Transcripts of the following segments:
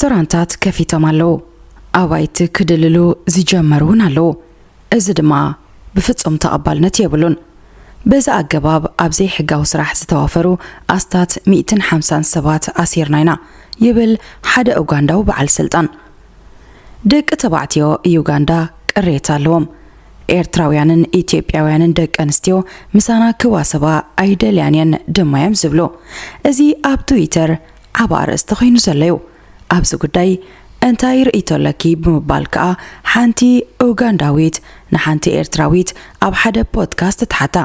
ሬስቶራንታት ከፊቶም ኣለዉ ኣባይቲ ክድልሉ ዝጀመሩን ኣለዉ እዚ ድማ ብፍጹም ተቐባልነት የብሉን በዛ ኣገባብ ኣብዘ ሕጋዊ ስራሕ ዝተዋፈሩ ኣስታት 150 ሰባት ኣሲርና ኢና ይብል ሓደ ኡጋንዳዊ በዓል ስልጣን ደቂ ተባዕትዮ ዩጋንዳ ቅሬታ ኣለዎም ኤርትራውያንን ኢትዮጵያውያንን ደቂ ኣንስትዮ ምሳና ክዋሰባ ኣይደልያንን ድማዮም ዝብሉ እዚ ኣብ ትዊተር ዓባ ኣርእስቲ ኮይኑ ዘለዩ ኣብዚ ጉዳይ እንታይ ርኢቶለኪ ብምባል ከዓ ሓንቲ ኡጋንዳዊት ንሓንቲ ኤርትራዊት ኣብ ሓደ ፖድካስት ተሓታ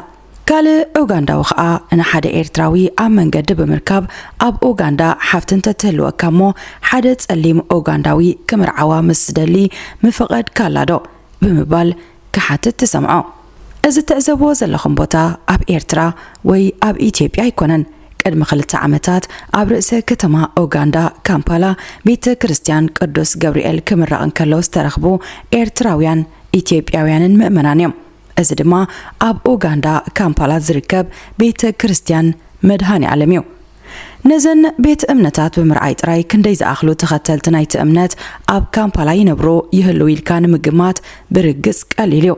ካልእ ኡጋንዳዊ ከዓ ንሓደ ኤርትራዊ ኣብ መንገዲ ብምርካብ ኣብ ኡጋንዳ ሓፍትን ተትህልወካ እሞ ሓደ ጸሊም ኡጋንዳዊ ክምርዓዋ ምስ ደሊ ምፍቐድ ካላዶ ብምባል ክሓትት ተሰምዖ እዚ ትዕዘብዎ ዘለኹም ቦታ ኣብ ኤርትራ ወይ ኣብ ኢትዮጵያ ኣይኮነን ቅድሚ 2 ዓመታት ኣብ ርእሰ ከተማ ኡጋንዳ ካምፓላ ቤተ ክርስቲያን ቅዱስ ገብርኤል ክምረቕ እንከሎ ዝተረኽቡ ኤርትራውያን ኢትዮጵያውያንን ምእመናን እዮም እዚ ድማ ኣብ ኡጋንዳ ካምፓላ ዝርከብ ቤተ ክርስቲያን መድሃኒ ዓለም እዩ ነዘን ቤት እምነታት ብምርኣይ ጥራይ ክንደይ ዝኣኽሉ ተኸተልቲ ናይቲ እምነት ኣብ ካምፓላ ይነብሩ ይህልው ኢልካ ንምግማት ብርግጽ ቀሊል እዩ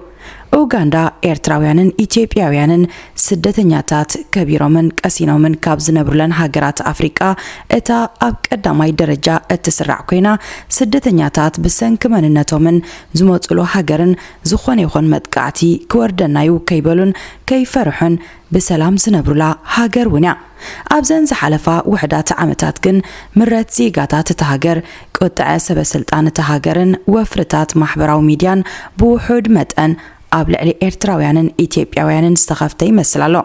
ኡጋንዳ ኤርትራውያንን ኢትዮጵያውያንን ስደተኛታት ከቢሮምን ቀሲኖምን ካብ ዝነብሩለን ሃገራት ኣፍሪቃ እታ ኣብ ቀዳማይ ደረጃ እትስራዕ ኮይና ስደተኛታት ብሰንኪ መንነቶምን ዝመጽሉ ሃገርን ዝኾነ ይኹን መጥቃዕቲ ክወርደናዩ ከይበሉን ከይፈርሑን ብሰላም ዝነብሩላ ሃገር እውን እያ ኣብዘን ዝሓለፋ ውሕዳት ዓመታት ግን ምረት ዜጋታት እታ ሃገር ቁጥዐ ሰበስልጣን እታ ሃገርን ወፍርታት ማሕበራዊ ሚድያን ብውሑድ መጠን ኣብ ልዕሊ ኤርትራውያንን ኢትዮጵያውያንን ዝተኸፍተ ይመስል ኣሎ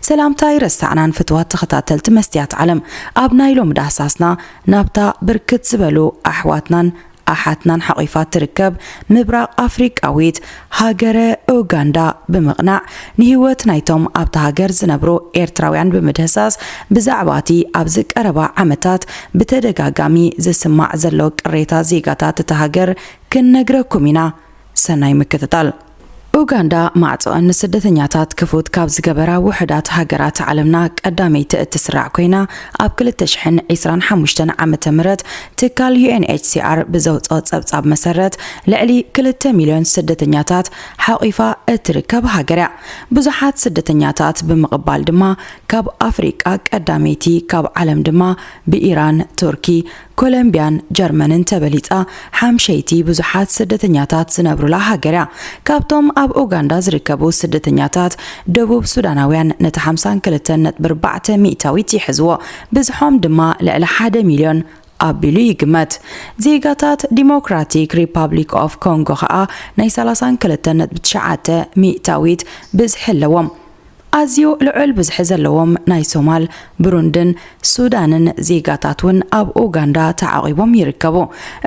ሰላምታይ ረሳዕናን ፍትዋት ተኸታተልቲ መስትያት ዓለም ኣብ ናይሎም ዳህሳስና ናብታ ብርክት ዝበሉ ኣሕዋትናን ኣሓትናን ሓቂፋት ትርከብ ምብራቕ ኣፍሪቃዊት ሃገረ ኡጋንዳ ብምቕናዕ ንህይወት ናይቶም ኣብታ ሃገር ዝነብሩ ኤርትራውያን ብምድህሳስ ብዛዕባቲ ኣብ ዝቀረባ ዓመታት ብተደጋጋሚ ዝስማዕ ዘሎ ቅሬታ ዜጋታት እታ ሃገር ክንነግረኩም ኢና ሰናይ ምክትታል ኡጋንዳ ማዕጾን ስደተኛታት ክፉት ካብ ዝገበራ ውሕዳት ሃገራት ዓለምና ቀዳመይቲ እትስራዕ ኮይና ኣብ 2025 ዓመተ ምህረት ትካል UNHCR ብዘውፅኦ ጸብጻብ መሰረት ልዕሊ 2 ሚልዮን ስደተኛታት ሓቂፋ እትርከብ ሃገር እያ ብዙሓት ስደተኛታት ብምቕባል ድማ ካብ ኣፍሪቃ ቀዳመይቲ ካብ ዓለም ድማ ብኢራን ቱርኪ ኮሎምቢያን ጀርመንን ተበሊጻ ሓምሸይቲ ብዙሓት ስደተኛታት ዝነብሩላ ሃገር እያ ካብቶም ኣብ ኡጋንዳ ዝርከቡ ስደተኛታት ደቡብ ሱዳናውያን ነቲ 52.4 ሚእታዊት ይሕዝዎ ብዝሖም ድማ ልዕሊ 1 ሚልዮን ኣቢሉ ይግመት ዜጋታት ዲሞክራቲክ ሪፐብሊክ ኦፍ ኮንጎ ከዓ ናይ 32.9 ሚእታዊት ብዝሕለዎም ኣዝዩ ልዑል ብዝሕ ዘለዎም ናይ ሶማል ብሩንድን ሱዳንን ዜጋታት እውን ኣብ ኡጋንዳ ተዓቂቦም ይርከቡ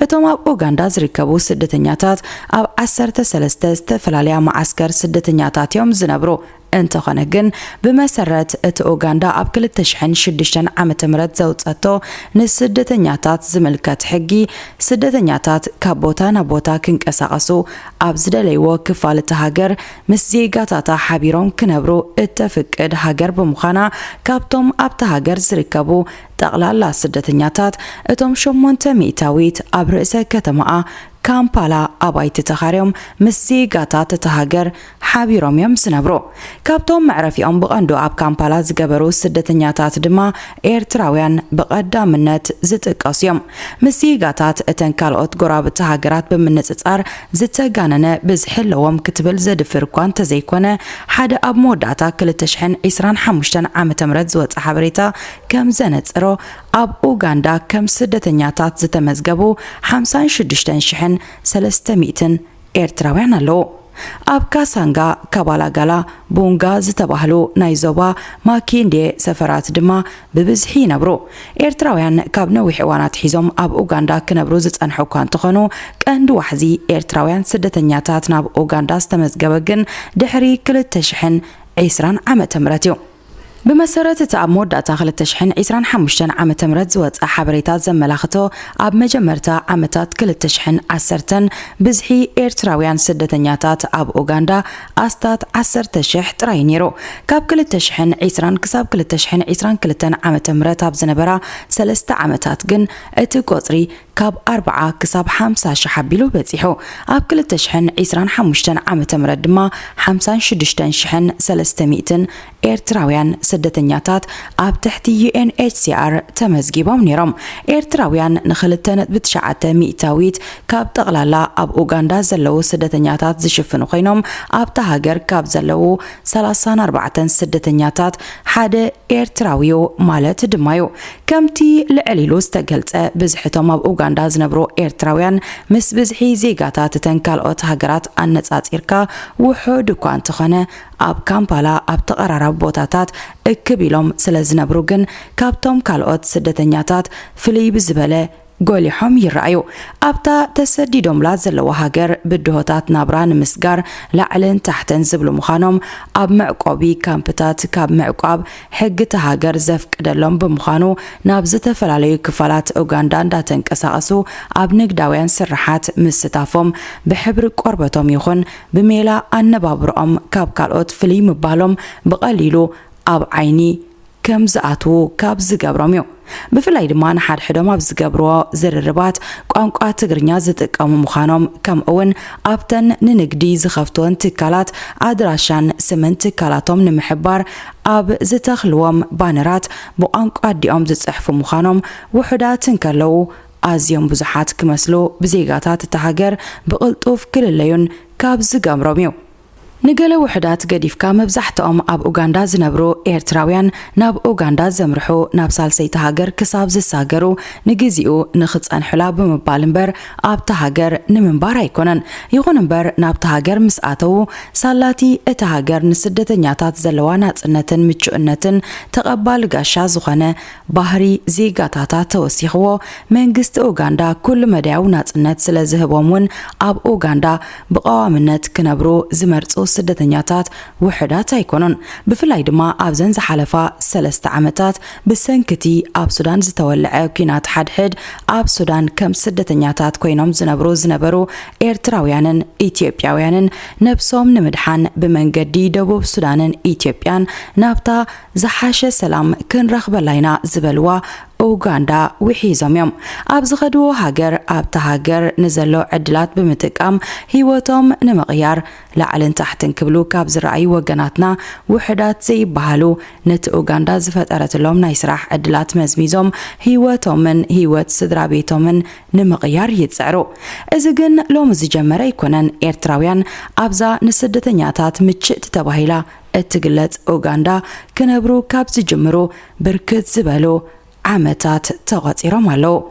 እቶም ኣብ ኡጋንዳ ዝርከቡ ስደተኛታት ኣብ 13 ዝተፈላለያ ማዓስከር ስደተኛታት እዮም ዝነብሩ እንተኾነ ግን ብመሰረት እቲ ኡጋንዳ ኣብ 2006 ዓመተ ምህረት ዘውፀቶ ንስደተኛታት ዝምልከት ሕጊ ስደተኛታት ካብ ቦታ ናብ ቦታ ክንቀሳቀሱ ኣብ ዝደለይዎ ክፋል እቲ ሃገር ምስ ዜጋታታ ሓቢሮም ክነብሩ እተፍቅድ ሃገር ብምዃና ካብቶም ኣብታ ሃገር ዝርከቡ ጠቕላላ ስደተኛታት እቶም 8 ሚእታዊት ኣብ ርእሰ ከተማኣ ካምፓላ ኣባይቲ ተኻርዮም ምስ ዜጋታት እታ ሃገር ሓቢሮም እዮም ዝነብሩ ካብቶም መዕረፊኦም ብቐንዱ ኣብ ካምፓላ ዝገበሩ ስደተኛታት ድማ ኤርትራውያን ብቐዳምነት ዝጥቀሱ እዮም ምስ ዜጋታት እተን ካልኦት ጎራብቲ ሃገራት ብምንጽጻር ዝተጋነነ ብዝሕለዎም ክትብል ዘድፍር እኳ እንተዘይኮነ ሓደ ኣብ መወዳእታ 2025 ዓመተ ምህረት ዝወፀ ሓበሬታ ከም ዘነጽሮ ኣብ ኡጋንዳ ከም ስደተኛታት ዝተመዝገቡ 56,300 ኤርትራውያን ኣለዉ ኣብ ካሳንጋ ካባላጋላ ቦንጋ ዝተባህሉ ናይ ዞባ ማኪንዴ ሰፈራት ድማ ብብዝሒ ይነብሩ ኤርትራውያን ካብ ነዊሕ እዋናት ሒዞም ኣብ ኡጋንዳ ክነብሩ ዝጸንሑ እኳ እንትኾኑ ቀንዲ ዋሕዚ ኤርትራውያን ስደተኛታት ናብ ኡጋንዳ ዝተመዝገበ ግን ድሕሪ 2020 ዓመተ ምህረት እዩ بمسارات تأمود داتا خلت تشحن عسران حمشتن عام تمرد زوات حبريتات زملاختو عب مجمرتا عامتات كل تشحن عسرتن بزحي إيرتراويان سدتنياتات عب أوغندا أستات عسر تشح تراينيرو كاب كل تشحن عسران كساب كل تشحن عسران كلتن عام تمرد عب زنبرا سلسة عامتات جن اتقطري كاب 4 كساب 5 شحبيلو بزيحو عب كل تشحن عسران حمشتن عام تمرد ما 56 شحن 300 إيرتراويان سدتنياتات عب تحتي UNHCR تمزجيبهم نيرم إيرتراويان نخلتن بتشعت مئتاويت كاب تغلالا عب أوغندا زلو سدتنياتات زشفنو خينهم عب تهاجر كاب زلو 34 سدتنياتات حدا إيرتراويو مالت دمايو كمتي لعليلو استقلت بزحتهم عب أوغندا زنبرو إيرتراويان مس بزحي زيغاتات تنكالوت هاجرات النصات إيركا وحود كوان تخانه عب كامبالا عب تقرارب بوتاتات اكبيلهم سلازنبرو جن كابتوم كالوت سدتنياتات فلي بزبله قوليحهم يرأيو أبتا تسديدهم لازلو هاجر بدهوتات نابران مسجار لعلن تحتن زبلو مخانهم أب معقوبي كامبتات كاب معقوب حق تهاجر زفك دلهم بمخانو نابزة فلاليو كفالات أوغندان داتن كساقسو أب نقداوين سرحات مستافهم بحبر قربتهم يخون بميلا النبابرهم كاب كالوت فلي مبالهم بقليلو أب عيني كم زعتو كاب زقابراميو بفلاي دمان حد حدوم أب زقابروا زرربات قانقا تقرنيا زتقامو مخانوم كم اون أبتن ننقدي زخفتون تكالات عدراشان سمن تكالاتهم نمحبار أب زتخلوام بانرات بقانقا ديوم زتصحفو مخانوم وحدات تنكالو أزيوم بزحات كمسلو بزيغاتات التهاجر بقلطوف كل الليون كاب زقابراميو نقل وحدات قديفكا مبزحتهم أب أوغندا زنبرو إيرتراويان ناب أوغندا زمرحو ناب سالسي تهاجر كساب زساجرو نجزيو نخص أنحلا بمبالنبر أب تهاجر نمنبار يكونن يغوننبر ناب تهاجر مساتو سالاتي اتهاجر نسدت نياتات زلوانات نتن متشؤنتن تقبل قاشا زخانة بحري زيغاتاتا توسيخو منجست أوغندا كل مدعو نات سلزهبومون أب أوغندا بقوامنت كنبرو زمرتو سدتنياتات وحدات يكونون بفلاي دما أبزن زحلفا 3 عامتات بسنكتي أب سودان زتولع كينات حد أب سودان كم سدتنياتات كوينهم زنبرو إيرتراويانن إثيوبياويانن نبسوم نمدحان بمنجدي دبوب سودانن إثيوبيان نابتا زحاشة سلام كن رخب لاينا زبلوا أوغندا وحيزم يوم أبزغدو هاجر أب تهاجر نزلو عدلات بمتقام هيوتهم نمغيار لعلن تحتن كبلو كابز رأي وجناتنا وحدات زي بحالو نت أوغندا زفترت لهم نايسراح عدلات مزميزهم هيوتهم من هيوت سدرابيتهم من نمغيار يتسعرو إذا جن لوم زجمرة يكونن إيرتراويان أبزا نسدتنياتات متشت تباهيلا اتقلت أوغندا كنبرو كابز جمرو بركت زبالو عامتات تغطيرهم هلو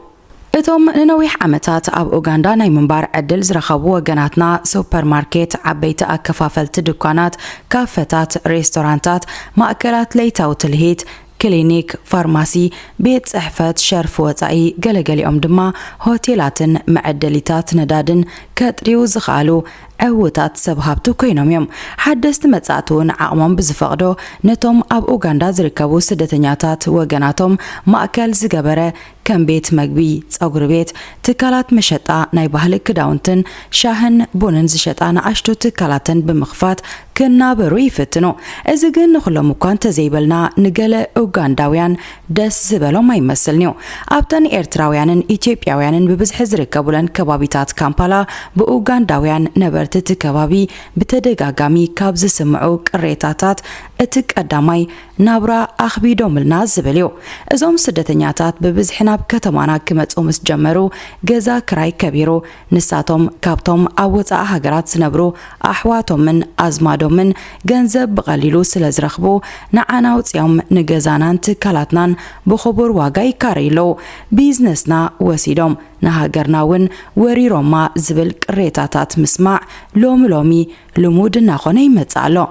اتوم ننويح عامتات اب اوغندا ناي منبار عدل زرخبو وجناتنا سوبر ماركت عبيت اكفافلت دكانات كافتات ريستورانتات مأكلات ليتا وتلهيت كلينيك فارماسي بيت صحفة شرف وطعي قلقليهم دما هوتيلاتن معدليتات ندادن كتريو زخالو عوتات سبهابتو كينوم يوم حدست متساتون عقمم بزفقدو نتوم اب اوغندا زركبو سدتنياتات وغناتهم مأكل زقبره كم بيت مقبي تصغر بيت تكالات مشطا ناي بحل كداونتن شاهن بونن زشطا نعشتو تكالاتن بمخفات كنا برو يفتنو إذا جن نخلو مكان تزيبلنا نقل أوغنداويان دس زبالو ما يمثلنيو أبتن إيرتراويانن إثيوبياويانن ببزح زركبولن كبابيتات كامبالا بأوغنداويان نبرتت كبابي بتدقاقامي كابز سمعو قريتاتات اتك أدامي نابرا أخبي دوملنا زباليو إزوم سدتنياتات ببزحنا بكتمانا كمت أمس جمرو جزا كراي كبيرو نساتهم كابتهم أوتا هاجرات سنبرو أحواتهم من أزمادهم من جنزب بقليلو سلازرخبو نعنا وصيام نجزانان تكالاتنان بخبر واقعي كاريلو بيزنسنا وسيدوم نهاجرناون وريروما زبل قريتاتات مسمع لومي لمود ناخوني متسالو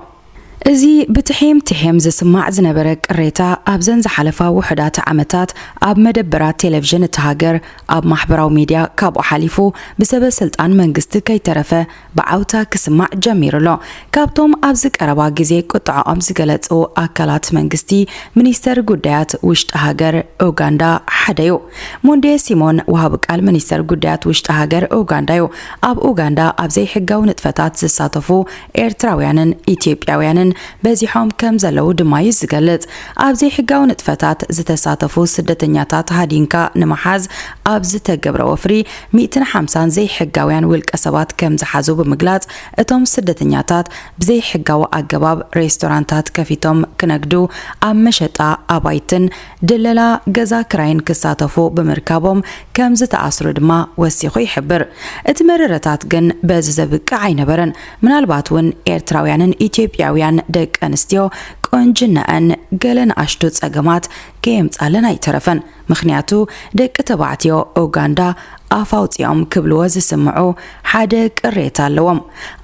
እዚ بتحيم زسمع زنبرك قريتا أبزن زحلفا وحدات عمتات أب مدبرات تلفزيون تهاجر أب محبراو ميديا كابو حليفو بسبب سلطان منجست كي ترفه بعوتا كسمع جمير له كابتوم أبزك أربع جزي قطع أمز جلتو أكلات منجستي منيستر قديات وشت هاجر أوغندا حديو موندي سيمون وهابك المنيستر قديات وشت هاجر أوغندايو أب أوغندا أبزي حقاو نتفتات زساتفو إيرتراويانن إثيوبياويانن بزيحهم كم زلو دماي زغلط ابزي حقاو نطفتات زتساتفو سدتنياتات هادينكا نمحاز ابز تجبر وفري 150 زي حقاويان والقسبات كم زحازو بمغلاص اتوم سدتنياتات بزي حقاو اغباب ريستورانتات كفيتوم كنقدو اب مشطا ابايتن دللا غزا كراين كساتفو بمركابهم كم زتاسرو دما وسيخو يحبر اتمررتات جن بززبق عينبرن منالباتون ايرتراويانن اثيوبياويان دق انستيو قنجنان ገለን አሽቶ ጸገማት ከየምጻለን አይተረፈን ምክንያቱ ደቅ ተባዕትዮ ኡጋንዳ አፋውጽዮም ክብልዎ ዝስምዑ ሓደ ቅሬታ ኣለዎም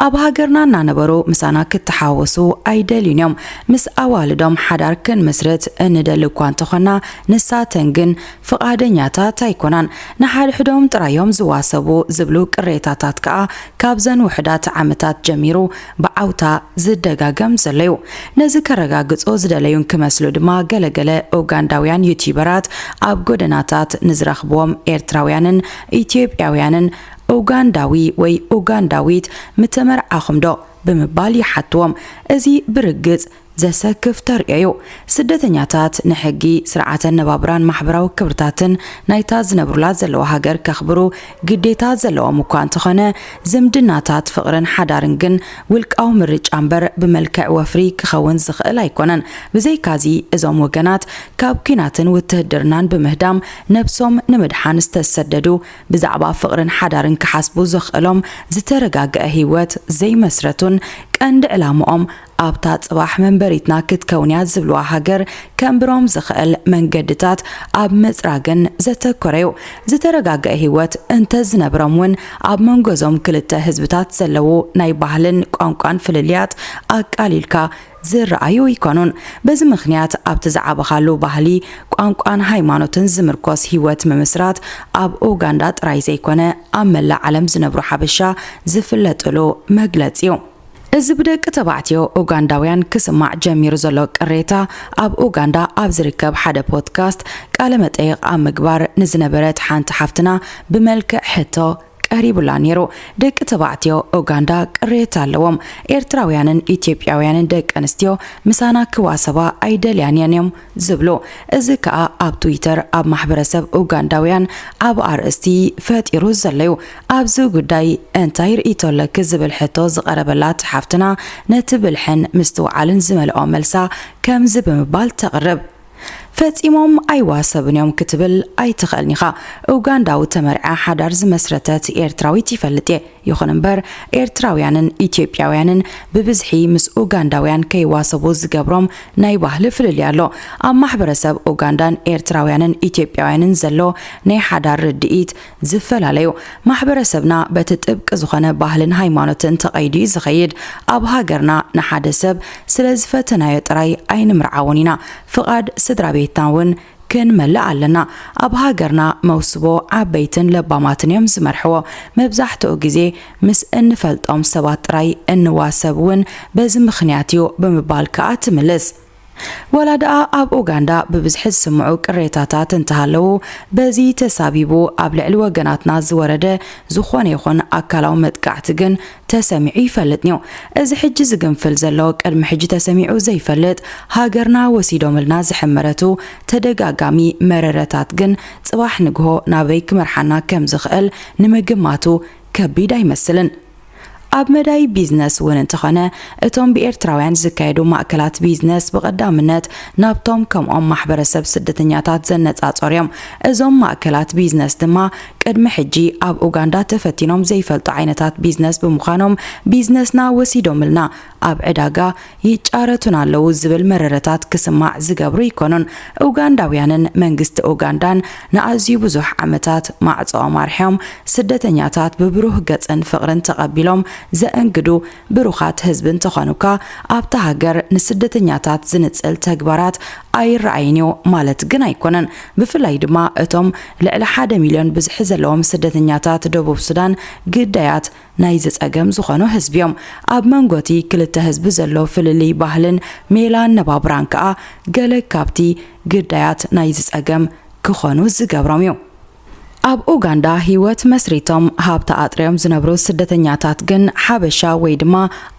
ኣብ ሃገርና እናነበሩ ምሳና ክትሓወሱ ኣይደልዩንም ምስ ኣዋልዶም ሓዳር ክንመስረት እንደል እኳ እንተኾና ንሳተን ግን ፍቓደኛታት ኣይኮናን ንሓድሕዶም ጥራዮም ዝዋሰቡ ዝብሉ ቅሬታታት ከዓ ካብዘን ውሕዳት ዓመታት ጀሚሩ ብዓውታ ዝደጋገም ዘለዩ ነዚ ከረጋግጾ ዝደለዩን ክመስሉ ድማ ገለገለ ኡጋንዳውያን ዩቲዩበራት ኣብ ጎደናታት ንዝረኽቦም ኤርትራውያንን ኢትዮጵያውያንን ኡጋንዳዊ ወይ ኡጋንዳዊት ምተመርዓኹምዶ ብምባል ይሓትዎም እዚ ብርግጽ ዘሰክፍ ተርእዩ ስደተኛታት ንሕጊ ስርዓተን ነባብራን ማሕበራዊ ክብርታትን ናይታ ዝነብሩላ ዘለዋ ሃገር ከኽብሩ ግዴታ ዘለዎም እኳ እንተኾነ ዝምድናታት ፍቕርን ሓዳርን ግን ውልቃዊ ምርጫ እምበር ብመልክዕ ወፍሪ ክኸውን ዝኽእል ኣይኮነን ብዘይካዚ እዞም ወገናት ካብ ኩናትን ውትህድርናን ብምህዳም ነብሶም ንምድሓን ዝተሰደዱ ብዛዕባ ፍቕርን ሓዳርን ክሓስቡ ዝኽእሎም ዝተረጋግአ ህይወት ዘይመስረቱን ቀንዲ ዕላምኦም ኣብታ ጽባሕ መንበሪትና ክትከውንያ ዝብልዋ ሃገር ከምብሮም ዝኽእል መንገድታት ኣብ ምጽራግን ዘተኮረዩ ዝተረጋግአ ህይወት እንተ ዝነብሮም ውን ኣብ መንጎዞም ክልተ ህዝብታት ዘለዉ ናይ ባህልን ቋንቋን ፍልልያት ኣቃሊልካ ዝረአዩ ይኮኑን በዚ ምኽንያት ኣብቲ ዝዓበኻሉ ባህሊ ቋንቋን ሃይማኖትን ዝምርኮስ ህይወት ምምስራት ኣብ ኡጋንዳ ጥራይ ዘይኮነ ኣብ መላእ ዓለም ዝነብሩ ሓበሻ ዝፍለጥሉ መግለጺ እዩ እዚ ብደቂ ተባዕትዮ ኡጋንዳውያን ክስማዕ ጀሚሩ ዘሎ ቅሬታ ኣብ ኡጋንዳ ኣብ ዝርከብ ሓደ ፖድካስት ቃለ መጠይቕ ኣብ ምግባር ንዝነበረት ሓንቲ ሓፍትና ብመልክዕ ሕቶ ቀሪቡላ ነይሩ ደቂ ተባዕትዮ ኡጋንዳ ቅሬታ ኣለዎም ኤርትራውያንን ኢትዮጵያውያንን ደቂ ኣንስትዮ ምሳና ክዋሰባ ኣይደልያንን እዮም ዝብሉ እዚ ከዓ ኣብ ትዊተር ኣብ ማሕበረሰብ ኡጋንዳውያን ኣብ ኣርእስቲ ፈጢሩ ዘለዩ ኣብዚ ጉዳይ እንታይ ርኢቶለክ ዝብል ሕቶ ዝቐረበላት ሓፍትና ነቲ ብልሕን ምስትውዓልን ዝመልኦ መልሳ ከምዚ ብምባል ተቕርብ ፈጺሞም ኣይዋሰብንዮም ክትብል ኣይትኽእልኒኻ ኡጋንዳዊ ተመርዓ ሓዳር ዝመስረተት ኤርትራዊት ይፈልጥ ይኹን እምበር ኤርትራውያንን ኢትዮጵያውያንን ብብዝሒ ምስ ኡጋንዳውያን ከይዋሰቡ ዝገብሮም ናይ ባህሊ ፍልልይ ኣሎ ኣብ ማሕበረሰብ ኡጋንዳን ኤርትራውያንን ኢትዮጵያውያንን ዘሎ ናይ ሓዳር ርድኢት ዝፈላለዩ ማሕበረሰብና በቲ ጥብቂ ዝኾነ ባህልን ሃይማኖትን ተቐይዱ ዝኸይድ ኣብ ሃገርና ንሓደ ሰብ ስለ ዝፈተናዮ ጥራይ ኣይንምርዓውን ኢና ፍቓድ ስድራ ቤትናውን ክንመልእ ኣለና ኣብ ሃገርና መውስቦ ዓበይትን ለባማትን እዮም ዝመርሕዎ መብዛሕትኡ ግዜ ምስ እንፈልጦም ሰባት ጥራይ እንዋሰብ እውን በዚ ምኽንያት እዩ ብምባል ከዓ ትምልስ ወላዳ ኣብ ኡጋንዳ ብብዝሒ ዝስምዑ ቅሬታታት እንተሃለዉ በዚ ተሳቢቡ ኣብ ልዕሊ ወገናትና ዝወረደ ዝኾነ ይኹን ኣካላዊ መጥቃዕቲ ግን ተሰሚዑ ይፈልጥኒው እዚ ሕጂ ዝግንፍል ዘሎ ቅድሚ ሕጂ ተሰሚዑ ዘይፈልጥ ሃገርና ወሲዶምልና ዝሕመረቱ ተደጋጋሚ መረረታት ግን ጽባሕ ንግሆ ናበይ ክመርሓና ከም ዝኽእል ንምግማቱ ከቢድ ኣይመስልን ኣብ መዳይ ቢዝነስ ውን እንተኾነ እቶም ብኤርትራውያን ዝካየዱ ማእከላት ቢዝነስ ብቐዳምነት ናብቶም ከምኦም ማሕበረሰብ ስደተኛታት ዘነጻጸርዮም እዞም ማእከላት ቢዝነስ ድማ ቅድሚ ሕጂ ኣብ ኡጋንዳ ተፈቲኖም ዘይፈልጡ ዓይነታት ቢዝነስ ብምዃኖም ቢዝነስና ወሲዶምልና ኣብ ዕዳጋ ይጫረቱን ኣለዉ ዝብል መረረታት ክስማዕ ዝገብሩ ይኮኑን። ኡጋንዳውያንን መንግስቲ ኡጋንዳን ንኣዝዩ ብዙሕ ዓመታት ማዕጾኦም ኣርሕዮም ስደተኛታት ብብሩህ ገጽን ፍቕርን ተቐቢሎም ዘእንግዱ ብሩኻት ህዝብን ተኾኑካ ኣብታ ሃገር ንስደተኛታት ዝንጽል ተግባራት ኣይረኣይንዮ ማለት ግን ኣይኮነን። ብፍላይ ድማ እቶም ልዕሊ 1 ሚልዮን ብዝሒ ዘለዎም ስደተኛታት ደቡብ ሱዳን ግዳያት ናይ ዝጸገም ዝኾኑ ህዝቢዮም ኣብ መንጎቲ ክልተ ህዝቢ ዘሎ ፍልልይ ባህልን ሜላን ነባብራን ከዓ ገለ ካብቲ ግዳያት ናይ ዝጸገም ክኾኑ ዝገብሮም እዩ። ኣብ ኡጋንዳ ህይወት መስሪቶም ሃብታ ኣጥርዮም ዝነብሩ ስደተኛታት ግን ሓበሻ ወይ ድማ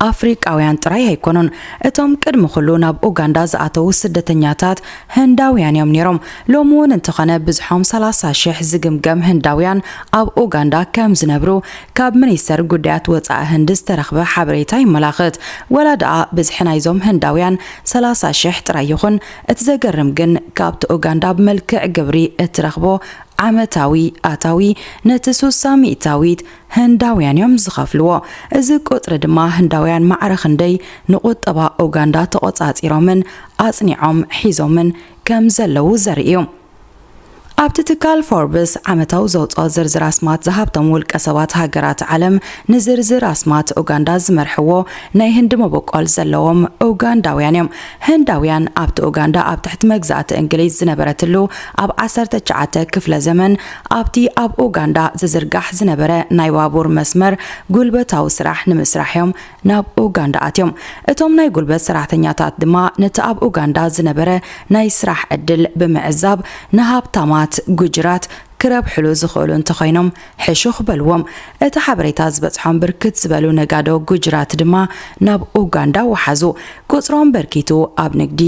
ኣፍሪቃውያን ጥራይ ኣይኮኑን። እቶም ቅድሚ ኩሉ ናብ ኡጋንዳ ዝኣተዉ ስደተኛታት ህንዳውያን እዮም ነይሮም። ሎሚ እውን እንተኾነ ብዙሖም 30,000 ዝግምገም ህንዳውያን ኣብ ኡጋንዳ ከም ዝነብሩ ካብ ሚኒስተር ጉዳያት ወፃኢ ህንዲ ዝተረኽበ ሓበሬታ ይመላኽት። ወላ ደኣ ብዝሒ ናይዞም ህንዳውያን 30,000 ጥራይ ይኹን እቲ ዘገርም ግን ካብቲ ኡጋንዳ ብመልክዕ ግብሪ እትረኽቦ ዓመታዊ ኣታዊ ነቲ 60 ሚእታዊት ህንዳውያን እዮም ዝኸፍልዎ። እዚ ቁጥሪ ድማ ህንዳውያን ማዕረ ክንደይ ንቁጠባ ኡጋንዳ ተቆጻጺሮምን ኣጽኒዖም ሒዞምን ከም ዘለዉ ዘርኢ እዩ። ኣብቲ ትካል ፎርብስ ዓመታዊ ዘውፅኦ ዝርዝር ኣስማት ዝሃብቶም ውልቀ ሰባት ሃገራት ዓለም ንዝርዝር ኣስማት ኡጋንዳ ዝመርሕዎ ናይ ህንዲ መበቆል ዘለዎም ኡጋንዳውያን እዮም። ህንዳውያን ኣብቲ ኡጋንዳ ኣብ ትሕቲ መግዛእቲ እንግሊዝ ዝነበረትሉ ኣብ 19 ክፍለ ዘመን ኣብቲ ኣብ ኡጋንዳ ዝዝርጋሕ ዝነበረ ናይ ባቡር መስመር ጉልበታዊ ስራሕ ንምስራሕ እዮም ናብ ኡጋንዳ ኣትዮም። እቶም ናይ ጉልበት ሰራሕተኛታት ድማ ነቲ ኣብ ኡጋንዳ ዝነበረ ናይ ስራሕ ዕድል ብምዕዛብ ንሃብታማ ጉጅራት ክረብሕሉ ዝኽእሉ እንተኾይኖም ሕሹኽ በልዎም። እቲ ሓበሬታ ዝበጽሖም ብርክት ዝበሉ ነጋዶ ጉጅራት ድማ ናብ ኡጋንዳ ወሓዙ። ቁጽሮም በርኪቱ ኣብ ንግዲ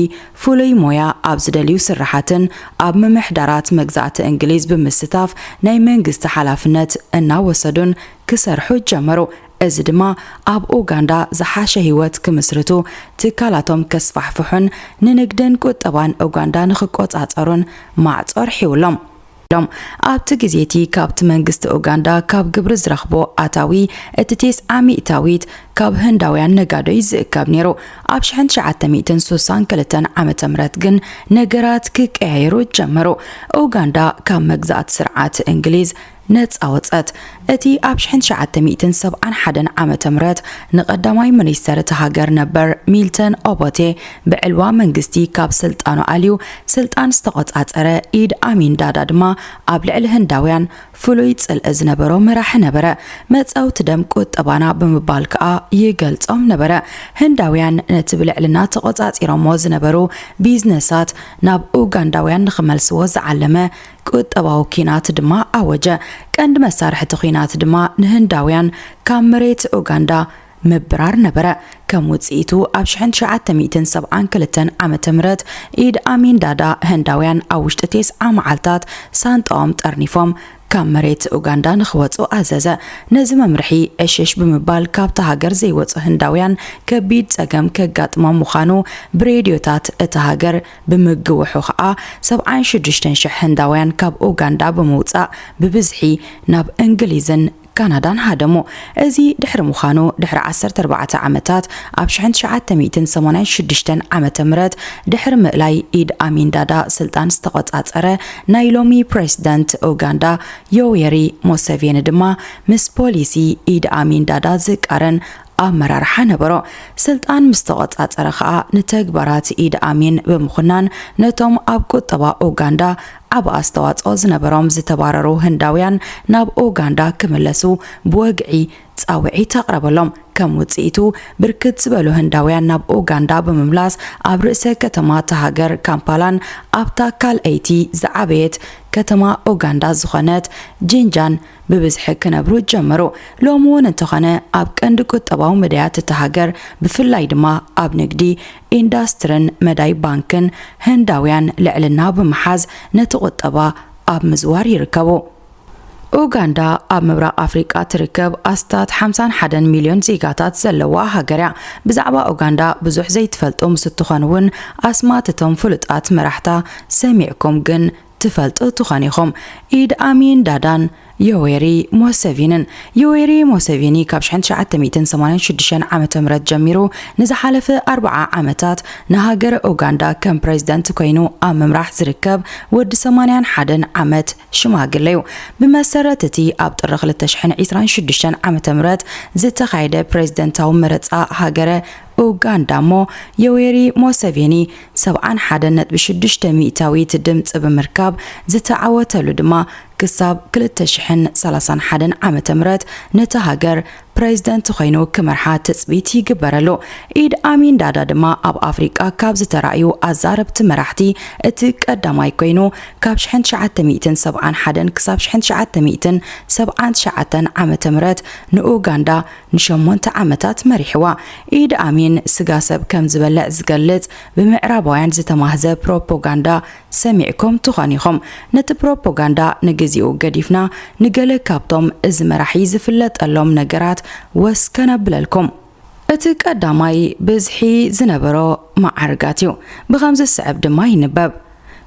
ፍሉይ ሞያ ኣብ ዝደልዩ ስራሓትን ኣብ ምምሕዳራት መግዛእቲ እንግሊዝ ብምስታፍ ናይ መንግስቲ ሓላፍነት እናወሰዱን ክሰርሑ ጀመሩ። እዚ ድማ ኣብ ኡጋንዳ ዝሓሸ ህይወት ክምስርቱ ትካላቶም ከስፋሕፍሑን ንንግድን ቁጠባን ኡጋንዳ ንኽቆጻጸሩን ማዕጾር ሒውሎም። ኣብቲ ግዜቲ ካብቲ መንግስቲ ኡጋንዳ ካብ ግብሪ ዝረኽቦ ኣታዊ እቲ 90 ሚእታዊት ካብ ህንዳውያን ነጋዶ ይዝእከብ ነይሩ። ኣብ 1962 ዓመተ ምህረት ግን ነገራት ክቀያየሩ ጀመሩ። ኡጋንዳ ካብ መግዛእቲ ስርዓት እንግሊዝ ነፃ ወፀት። እቲ ኣብ 1971 ዓመተ ምህረት ንቀዳማይ ሚኒስተር እቲ ሃገር ነበር ሚልተን ኦቦቴ ብዕልዋ መንግስቲ ካብ ስልጣኑ ኣልዩ ስልጣን ዝተቆጻጸረ ኢድ ኣሚን ዳዳ ድማ ኣብ ልዕሊ ህንዳውያን ፍሉይ ጽልኢ ዝነበሮ መራሒ ነበረ። መጻውቲ ደም ቁጠባና ብምባል ከዓ ይገልጾም ነበረ። ህንዳውያን ነቲ ብልዕልና ተቆጻጺሮሞ ዝነበሩ ቢዝነሳት ናብ ኡጋንዳውያን ንኽመልስዎ ዝዓለመ ቁጠባዊ ኪናት ድማ ኣወጀ። ቀንዲ መሳርሕቲ ኪናት ድማ ንህንዳውያን ካብ መሬት ኡጋንዳ ምብራር ነበረ። ከም ውጽኢቱ ኣብ 1972 ዓመተ ምህረት ኢድ ኣሚን ዳዳ ህንዳውያን ኣብ ውሽጢ 9 መዓልታት ሳንጣኦም ጠርኒፎም ካብ መሬት ኡጋንዳ ንኽወፁ ኣዘዘ። ነዚ መምርሒ እሽሽ ብምባል ካብቲ ሃገር ዘይወፁ ህንዳውያን ከቢድ ጸገም ከጋጥሞም ምዃኑ ብሬድዮታት እቲ ሃገር ብምግውሑ ከዓ 76,000 ህንዳውያን ካብ ኡጋንዳ ብምውፃእ ብብዝሒ ናብ እንግሊዝን ካናዳን ሃደሙ። እዚ ድሕሪ ምዃኑ ድሕሪ 14 ዓመታት ኣብ 1986 ዓመተ ምህረት ድሕሪ ምእላይ ኢድ ኣሚን ዳዳ ስልጣን ዝተቆጻጸረ ናይ ሎሚ ፕሬዚደንት ኡጋንዳ ዮዌሪ ሙሴቬኒ ድማ ምስ ፖሊሲ ኢድ ኣሚን ዳዳ ዝቃረን ኣመራርሓ ነበሮ። ስልጣን ምስ ተቆጻጸረ ከዓ ንተግባራት ኢድ ኣሚን ብምኹናን ነቶም ኣብ ቁጠባ ኡጋንዳ ዓብ ኣስተዋጽኦ ዝነበሮም ዝተባረሩ ህንዳውያን ናብ ኡጋንዳ ክምለሱ ብወግዒ ጻውዒት ተቕረበሎም። ከም ውጽኢቱ ብርክት ዝበሉ ህንዳውያን ናብ ኡጋንዳ ብምምላስ ኣብ ርእሰ ከተማ ሃገር ካምፓላን ኣብታ ካልአይቲ ዝዓበየት ከተማ ኡጋንዳ ዝኾነት ጂንጃን ብብዝሒ ክነብሩ ጀመሩ። ሎሚ እውን እንተኾነ ኣብ ቀንዲ ቁጠባዊ መዳያት እቲ ሃገር ብፍላይ ድማ ኣብ ንግዲ ኢንዳስትሪን መዳይ ባንክን ህንዳውያን ልዕልና ብምሓዝ ነቲ ቁጠባ ኣብ ምዝዋር ይርከቡ። ኡጋንዳ ኣብ ምብራቕ ኣፍሪቃ ትርከብ ኣስታት 51 ሚልዮን ዜጋታት ዘለዋ ሃገር እያ። ብዛዕባ ኡጋንዳ ብዙሕ ዘይትፈልጡ ምስ ትኾኑ እውን ኣስማት እቶም ፍሉጣት መራሕታ ሰሚዕኩም ግን تفلط تخانيخم إيد آمين دادان يويري موسيفيني كاب شحن شعات تميتن 86 عام تمرت جميرو نزحالف 4 عامتات نهاجر أوغندا كم بريزيدنت كوينو ممراح زركب ود 81 عامت شماغليو بمسارتتي أبطرخ للتشحن 26 عام تمرت زتخايدة بريزيدنتاو مرتقا هاجر أوغندا مو يويري موسيفيني 71.6 مئتاوي تدمت بمركب زتعوتلو دما كساب كل تشحن 31 عام تمرت نتهاجر بريزيدنت خينو كمرحة تثبيتي جبرلو إيد آمين دادا دما أب أفريقيا كابز ترأيو أزارب تمرحتي اتك أداماي كوينو كاب شحن شعات تميتن 71 كساب شحن شعات تميتن 79 عام تمرت نأوغندا نشمونت عامتات مريحوا إيد آمين سقاسب كم زبلع زقلت بمعرابوين زتماهزة بروبوغندا سمعكم تخانيخم نت بروبوغندا نجزيو قديفنا نقل كابتوم إز مرحي زفلت اللوم نقرات وسكنبللكم اتك أداماي بزحي زنبرو معرقاتيو بغمز السعب دماي نباب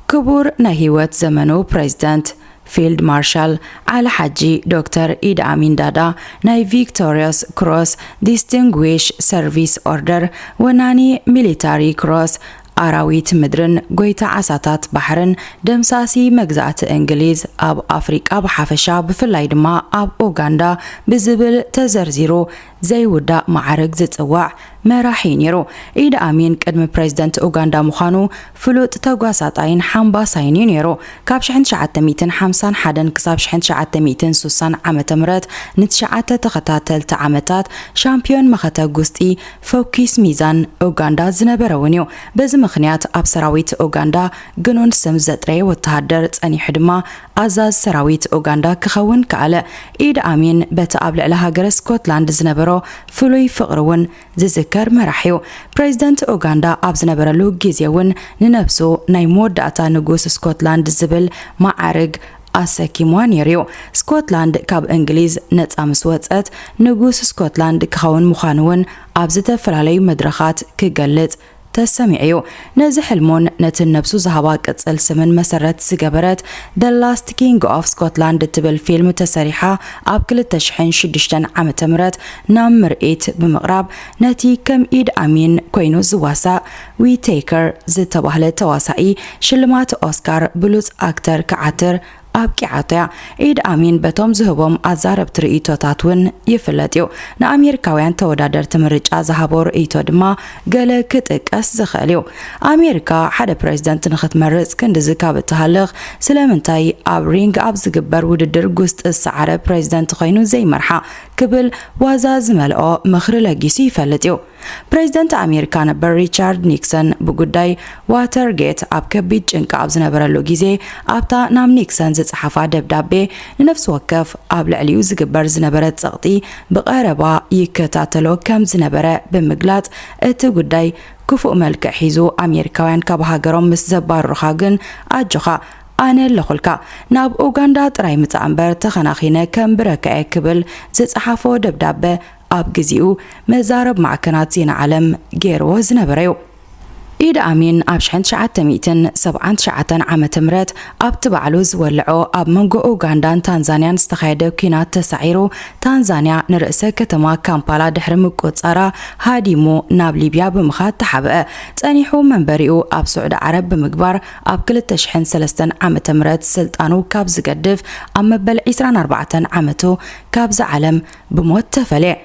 كبور نهيوت زمنو بريزيدنت فيلد مارشال على حجي دكتور إيد آمين دادا ناي فيكتوريوس كروس ديستنغويش سيرفيس أوردر وناني ميليتاري كروس أراويت مدرن قويتا عساتات بحرن دمساسي مجزات إنجليز أب أفريقيا بحافشا بفلاي دما أب أوغندا بزبل تزرزيرو زي ودا معرق زتوع مراحين يرو إيد آمين قدم بريزيدنت أوغندا مخانو فلوت تقواساتين حنبا ساينين يرو كابشحن شعات تميتن 51 كسابشحن شعات تميتن 60 عام تمرت نتشعات تخطاتل تعامتات شامبيون مختا قوستي فوكيس ميزان أوغندا زنبرونيو بز مخنيات أب سراويت أوغندا قنون سمزتري وتهدر تاني حدما أزاز سراويت أوغندا كخون كعلا إيد آمين بتقابل على هاجر سكوتلاند زنبرو فلوي فقرون زذكر مراحيو بريزيدنت أوغندا أب زنبرلو جيزيون ننفسو نايمود داتا نقوس سكوتلاند زبل معارق أساكيموان يريو سكوتلاند كاب إنجليز نت أمسواتت نقوس سكوتلاند كخون مخانون أب زتفلالي مدرخات كجلت تسمعيو نزح المون نتن نفسو زهواك اتسال سمن مسرت سجبرت The Last King of Scotland تبل فيلم تسريحة اب كل تشحن 6 عام تمرت نام مرئيت بمغرب نتي كم إيد آمين كوينو زواسا وي تيكر زي تبهل تواسائي شلمات أوسكار بلوز أكتر كعتر أبكي عطيا إيد آمين بتوم زهبهم أزارب ترئيتو تاتون يفلتيو نأمريكاوين تودادر تمرج أزهابور إيتو دما قال كتك أسزخاليو أمريكا حدا بريزيدنت نخت مرز كند زكا بتهالغ سلامنتاي أب رينج أب زقبر وددر قوست السعر بريزيدنت خينو زي مرحا قبل وازاز ملقو مخرلة جيسي يفلتيو بريزيدنت أمريكا نبر ريتشارد نيكسون بقداي واترغيت أب كبيت جنك أب زنبرلو جيزي أبتا نام نيكسون صحافة دبدابي لنفس وكف قبل عليو زقبر زنبرة تغطي بقاربا يكتاتلو كم زنبرة بمقلات اتقداي كفو ملك حيزو أمريكاوين كابهاجرون مس زبار رخاقن أجوخا أنا لخلكا ناب أوغندا تراي متعنبر تخناخينا كم بركة كبل صحافة دبدابة أب جزيو مزارب معكنات زين عالم جيرو زنبريو إيد آمين أب شحن شعات تميتن 79 عام تمرت أب تبعلوز ولعو أب منغو أوغندا تنزانيا استخايدو كينات تسعيرو تنزانيا نرأسه كتما كامبالا دحر مقوصارا هاديمو ناب ليبيا بمخات تحبأ تانيحو منبريو أب سعود عرب بمقبار أب كل تشحن 3 عام تمرت سلطانو كابز قدف أم مبل 24 عامتو كابز عالم بموت تفلع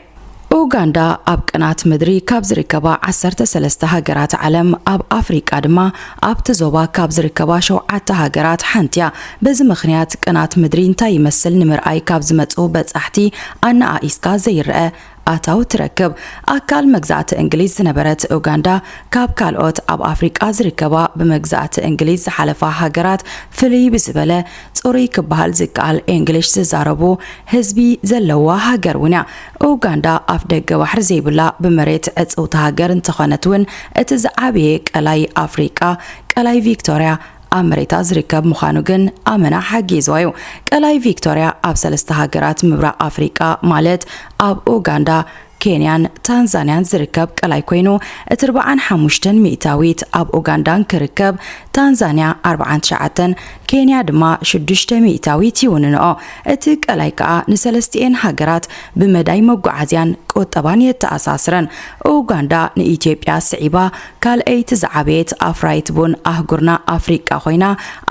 أوغندا أب قنات مدري كابز ركبا 13 هاجرات عالم أب أفريقيا دما أب تزوبا كابز ركبا 7 هاجرات حنتيا بز مخنيات قنات مدري انتا يمثل نمر أي كابز متقو بتحتي أنا آيسكا زي الرأى أتاو تركب أكال مجزات إنجليز نبرت أوغندا كاب كالوت أب أفريقيا زركبا بمجزات إنجليز حلفا هاجرات فلي بزبلة صوري كبهال زكال إنجليش زاربو هزبي زلوا هاجرونا أوغندا أفدق وحر زي بلا بمريت أتسو تهاجر انتخانتون أتزعبي كلاي أفريقيا كلاي فيكتوريا أمريكا زركب مخانوغن أمنا حقي زوايو كلاي فيكتوريا أب 3 هاجرات مبرا أفريقيا مالت أب أوغندا ኬንያን ታንዛንያን ዝርከብ ቀላይ ኮይኑ እቲ 45 ሚእታዊት ኣብ ኡጋንዳን ክርከብ ታንዛንያ 49 ኬንያ ድማ 6 ሚእታዊት ይውንንኦ እቲ ቀላይ ከዓ ንሰለስቲኤን ሃገራት ብመዳይ መጓዓዝያን ቁጠባን የተኣሳስረን ኡጋንዳ ንኢትዮጵያ ስዒባ ካልአይቲ ዝዓበየት ኣፍራይት ቡን ኣህጉርና ኣፍሪቃ ኮይና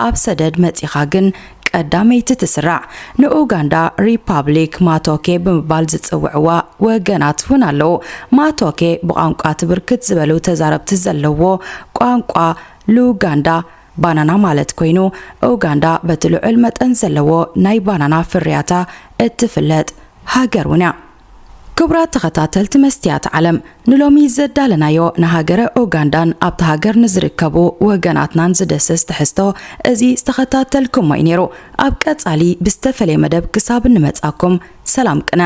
ኣብ ሰደድ መጺኻ ግን ቀዳመይቲ ትስራዕ ንኡጋንዳ ሪፐብሊክ ማቶኬ ብምባል ዝጽውዕዋ ወገናት እውን ኣለዉ ማቶኬ ብቋንቋ ትብርክት ዝበሉ ተዛረብቲ ዘለዎ ቋንቋ ሉጋንዳ ባናና ማለት ኮይኑ ኡጋንዳ በትልዑል መጠን ዘለዎ ናይ ባናና ፍርያታ እትፍለጥ ሃገር ውና ክብራት ተኸታተልቲ መስትያት ዓለም ንሎሚ ዘዳለናዮ ንሃገረ ኡጋንዳን ኣብታ ሃገር ንዝርከቡ ወገናትናን ዝደስስ ትሕዝቶ እዚ ዝተኸታተልኩም ነይሩ ኣብ ቀጻሊ ብዝተፈለየ መደብ ክሳብ እንመጻኩም ሰላም ቅነ